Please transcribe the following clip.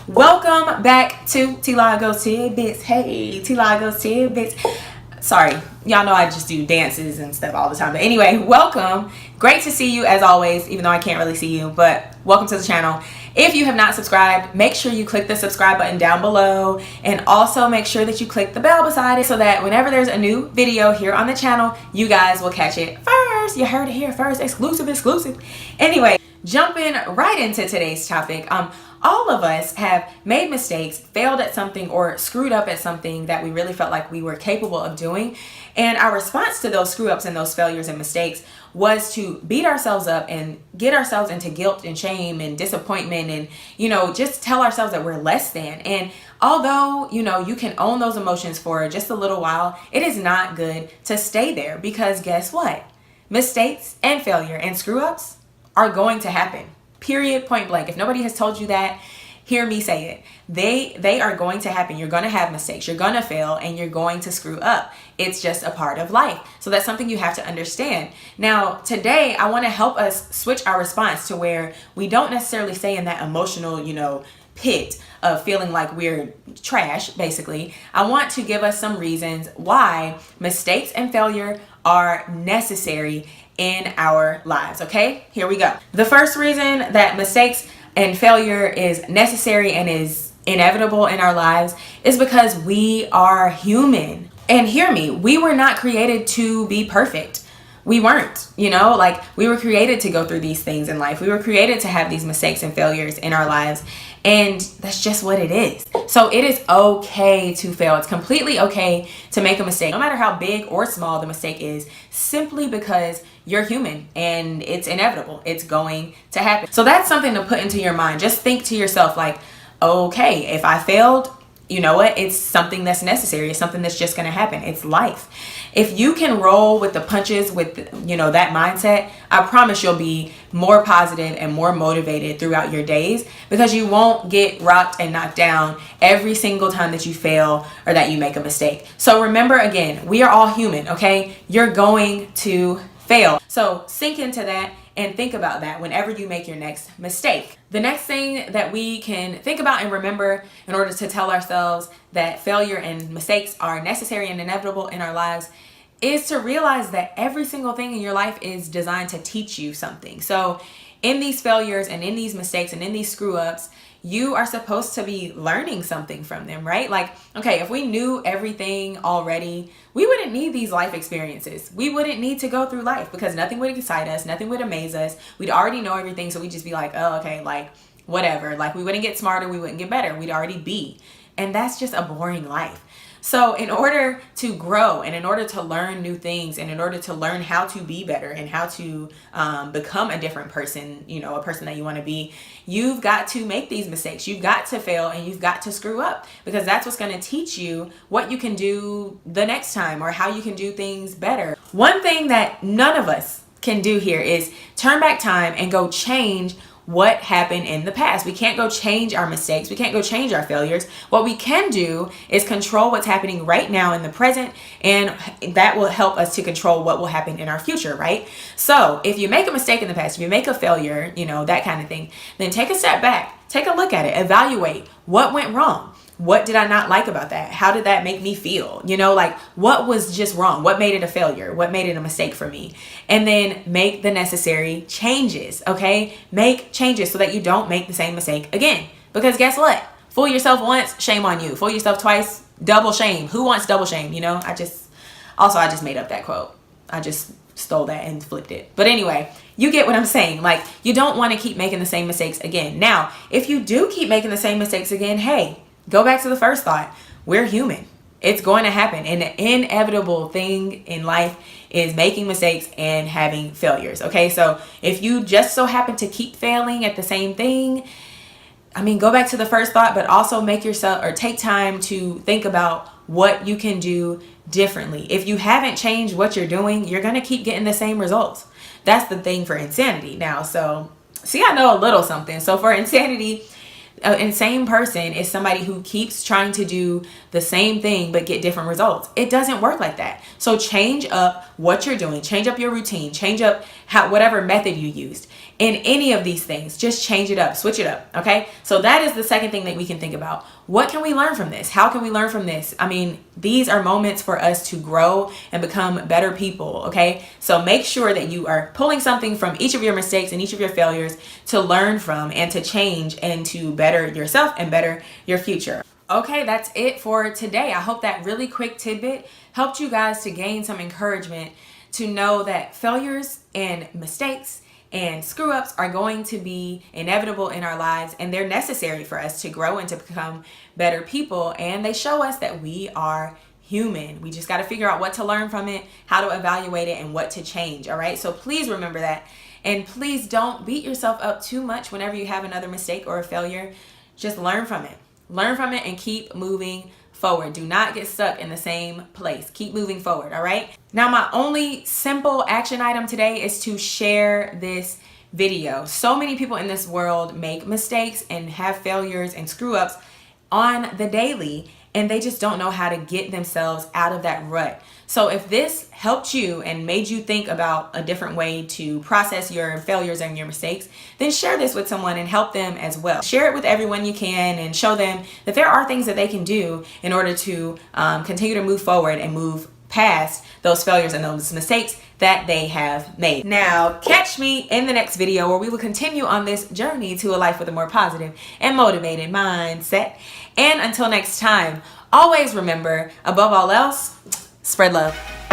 Welcome back to TILAGO'S Tidbits. Hey, TILAGO'S Tidbits. Sorry, y'all know I just do dances and stuff all the time. But anyway, welcome. Great to see you as always, even though I can't really see you, but welcome to the channel. If you have not subscribed, make sure you click the subscribe button down below, and also make sure that you click the bell beside it so that whenever there's a new video here on the channel, you guys will catch it first. You heard it here first. Exclusive. Anyway, jumping right into today's topic. All of us have made mistakes, failed at something, or screwed up at something that we really felt like we were capable of doing. And our response to those screw ups and those failures and mistakes was to beat ourselves up and get ourselves into guilt and shame and disappointment and, just tell ourselves that we're less than. And although, you can own those emotions for just a little while, it is not good to stay there, because guess what? Mistakes and failure and screw ups are going to happen. Period, point blank. If nobody has told you that, hear me say it. They are going to happen. You're going to have mistakes. You're going to fail, and you're going to screw up. It's just a part of life. So that's something you have to understand. Now, today, I want to help us switch our response to where we don't necessarily stay in that emotional, pit of feeling like we're trash, basically. I want to give us some reasons why mistakes and failure are necessary in our lives. Okay, here we go. The first reason that mistakes and failure is necessary and is inevitable in our lives is because we are human. And hear me, we were not created to be perfect. We weren't, we were created to go through these things in life. We were created to have these mistakes and failures in our lives. And that's just what it is. So it is okay to fail. It's completely okay to make a mistake, no matter how big or small the mistake is, simply because you're human and it's inevitable. It's going to happen. So that's something to put into your mind. Just think to yourself like, okay, if I failed, you know what? It's something that's necessary. It's something that's just going to happen. It's life. If you can roll with the punches with, that mindset, I promise you'll be more positive and more motivated throughout your days, because you won't get rocked and knocked down every single time that you fail or that you make a mistake. So remember, again, we are all human, okay? You're going to fail. So sink into that and think about that whenever you make your next mistake. The next thing that we can think about and remember in order to tell ourselves that failure and mistakes are necessary and inevitable in our lives is to realize that every single thing in your life is designed to teach you something. So in these failures and in these mistakes and in these screw ups, you are supposed to be learning something from them, right? Like, okay, if we knew everything already, we wouldn't need these life experiences. We wouldn't need to go through life, because nothing would excite us. Nothing would amaze us. We'd already know everything. So we'd just be like, oh, okay, like whatever. Like we wouldn't get smarter. We wouldn't get better. We'd already be. And that's just a boring life. So in order to grow and in order to learn new things and in order to learn how to be better and how to become a different person, a person that you want to be, you've got to make these mistakes. You've got to fail and you've got to screw up, because that's what's going to teach you what you can do the next time or how you can do things better. One thing that none of us can do here is turn back time and go change what happened in the past. We can't go change our mistakes. We can't go change our failures. What we can do is control what's happening right now in the present, and that will help us to control what will happen in our future, right? So if you make a mistake in the past, if you make a failure, that kind of thing, then take a step back, take a look at it, evaluate what went wrong. What did I not like about that? How did that make me feel? What was just wrong? What made it a failure? What made it a mistake for me? And then make the necessary changes, okay? Make changes so that you don't make the same mistake again. Because guess what? Fool yourself once, shame on you. Fool yourself twice, double shame. Who wants double shame? I just made up that quote. I just stole that and flipped it. But anyway, you get what I'm saying. Like, you don't want to keep making the same mistakes again. Now, if you do keep making the same mistakes again, hey, go back to the first thought. We're human. It's going to happen. And the inevitable thing in life is making mistakes and having failures. Okay, so if you just so happen to keep failing at the same thing, go back to the first thought, but also take time to think about what you can do differently. If you haven't changed what you're doing, you're going to keep getting the same results. That's the thing for insanity. Now, so see, I know a little something. So for insanity, an insane person is somebody who keeps trying to do the same thing but get different results. It doesn't work like that. So change up what you're doing, change up your routine, change up whatever method you used, in any of these things. Just change it up, switch it up, okay? So that is the second thing that we can think about. What can we learn from this? How can we learn from this? I mean, these are moments for us to grow and become better people, okay? So make sure that you are pulling something from each of your mistakes and each of your failures to learn from and to change and to better yourself and better your future. Okay, that's it for today. I hope that really quick tidbit helped you guys to gain some encouragement to know that failures and mistakes and screw ups are going to be inevitable in our lives, and they're necessary for us to grow and to become better people. And they show us that we are human. We just got to figure out what to learn from it, how to evaluate it, and what to change. All right. So please remember that. And please don't beat yourself up too much whenever you have another mistake or a failure. Just learn from it. Learn from it and keep moving forward. Do not get stuck in the same place. Keep moving forward, all right? Now, my only simple action item today is to share this video. So many people in this world make mistakes and have failures and screw ups on the daily, and they just don't know how to get themselves out of that rut. So if this helped you and made you think about a different way to process your failures and your mistakes, then share this with someone and help them as well. Share it with everyone you can and show them that there are things that they can do in order to continue to move forward and move past those failures and those mistakes that they have made. Now, catch me in the next video where we will continue on this journey to a life with a more positive and motivated mindset. And until next time, always remember, above all else, spread love.